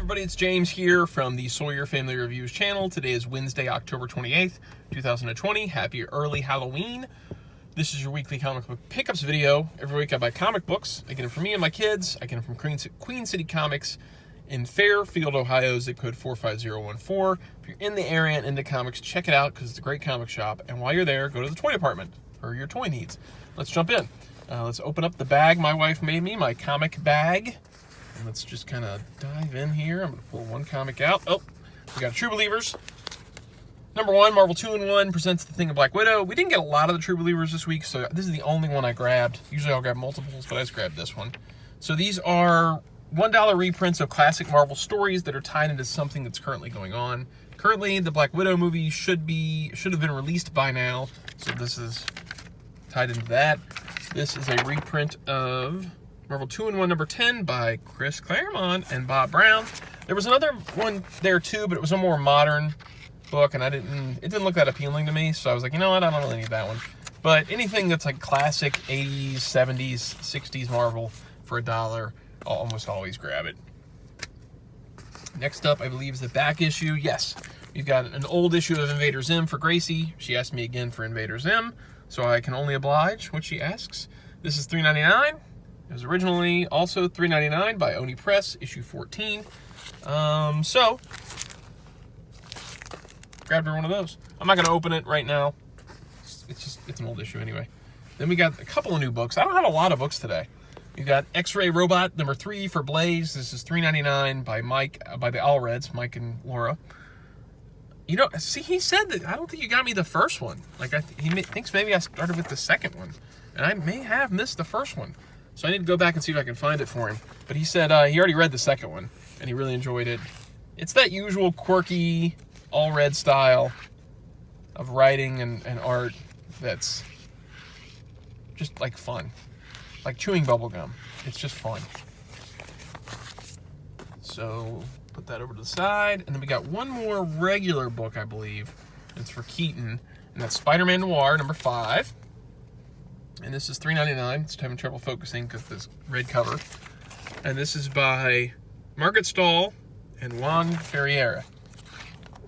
everybody, it's James here from the Sawyer Family Reviews channel. Today is Wednesday, October 28th, 2020. Happy early Halloween. This is your weekly comic book pickups video. Every week I buy comic books. I get them from me and my kids. I get them from Queen City Comics in Fairfield, Ohio, zip code 45014. If you're in the area and into comics, check it out because it's a great comic shop. And while you're there, go to the toy department for your toy needs. Let's jump in. Let's open up the bag my wife made me, my comic bag. And let's just kind of dive in here. I'm going to pull one comic out. Oh, we got True Believers. Number 1, Marvel 2-in-1 presents The Thing of Black Widow. We didn't get a lot of the True Believers this week, so this is the only one I grabbed. Usually I'll grab multiples, but I just grabbed this one. So these are $1 reprints of classic Marvel stories that are tied into something that's currently going on. Currently, the Black Widow movie should have been released by now, so this is tied into that. This is a reprint of Marvel 2-in-1 number 10 by Chris Claremont and Bob Brown. There was another one there too, but it was a more modern book, and it didn't look that appealing to me, so I was like, you know what, I don't really need that one. But anything that's like classic 80s, 70s, 60s Marvel for $1, I'll almost always grab it. Next up, I believe, is the back issue. Yes, we've got an old issue of Invader Zim for Gracie. She asked me again for Invader Zim, so I can only oblige when she asks. This is $3.99. It was originally also $3.99 by Oni Press, issue 14. So, grabbed her one of those. I'm not going to open it right now. It's an old issue anyway. Then we got a couple of new books. I don't have a lot of books today. We got X-Ray Robot number 3 for Blaze. This is $3.99 by the Allreds, Mike and Laura. You know, see, he said that I don't think you got me the first one. Like, he thinks maybe I started with the second one, and I may have missed the first one. So I need to go back and see if I can find it for him. But he said he already read the second one, and he really enjoyed it. It's that usual quirky, all-red style of writing and art that's just, like, fun. Like chewing bubble gum. It's just fun. So, put that over to the side. And then we got one more regular book, I believe. It's for Keaton, and that's Spider-Man Noir, number 5. And this is $3.99. It's having trouble focusing because of this red cover. And this is by Margaret Stahl and Juan Ferreira.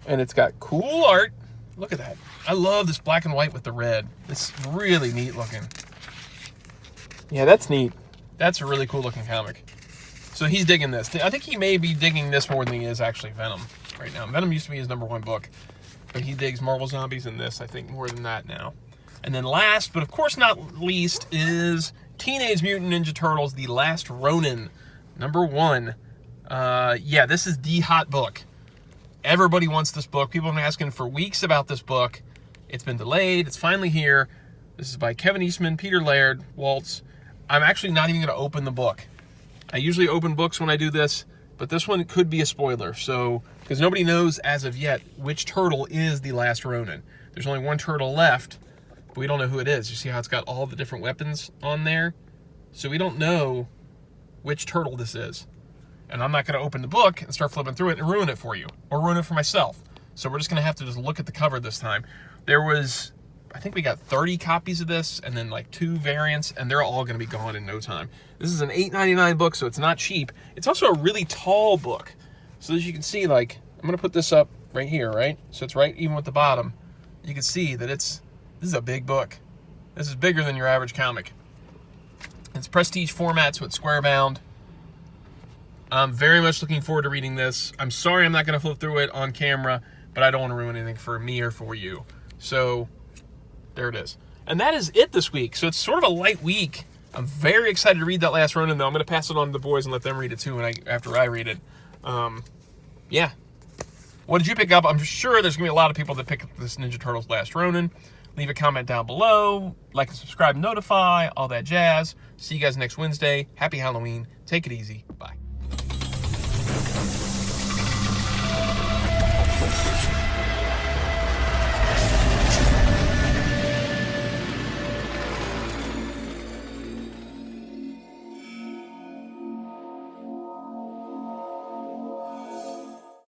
And it's got cool art. Look at that. I love this black and white with the red. It's really neat looking. Yeah, that's neat. That's a really cool looking comic. So he's digging this. I think he may be digging this more than he is actually Venom right now. Venom used to be his number 1 book. But he digs Marvel Zombies in this, I think, more than that now. And then last, but of course not least, is Teenage Mutant Ninja Turtles, The Last Ronin, number 1. Yeah, this is the hot book. Everybody wants this book. People have been asking for weeks about this book. It's been delayed. It's finally here. This is by Kevin Eastman, Peter Laird, Waltz. I'm actually not even going to open the book. I usually open books when I do this, but this one could be a spoiler. So, because nobody knows as of yet which turtle is the last Ronin. There's only one turtle left. We don't know who it is. You see how it's got all the different weapons on there? So we don't know which turtle this is. And I'm not going to open the book and start flipping through it and ruin it for you. Or ruin it for myself. So we're just going to have to just look at the cover this time. There was, I think we got 30 copies of this, and then like 2 variants, and they're all going to be gone in no time. This is an $8.99 book, so it's not cheap. It's also a really tall book. So as you can see, like, I'm going to put this up right here, right? So it's right even with the bottom. You can see that this is a big book. This is bigger than your average comic. It's prestige format, so it's square bound. I'm very much looking forward to reading this. I'm sorry I'm not going to flip through it on camera, but I don't want to ruin anything for me or for you. So, there it is. And that is it this week. So it's sort of a light week. I'm very excited to read that last Ronin, though. I'm going to pass it on to the boys and let them read it, too, after I read it. Yeah. What did you pick up? I'm sure there's going to be a lot of people that pick up this Ninja Turtles Last Ronin. Leave a comment down below. Like and subscribe, notify, all that jazz. See you guys next Wednesday. Happy Halloween. Take it easy. Bye.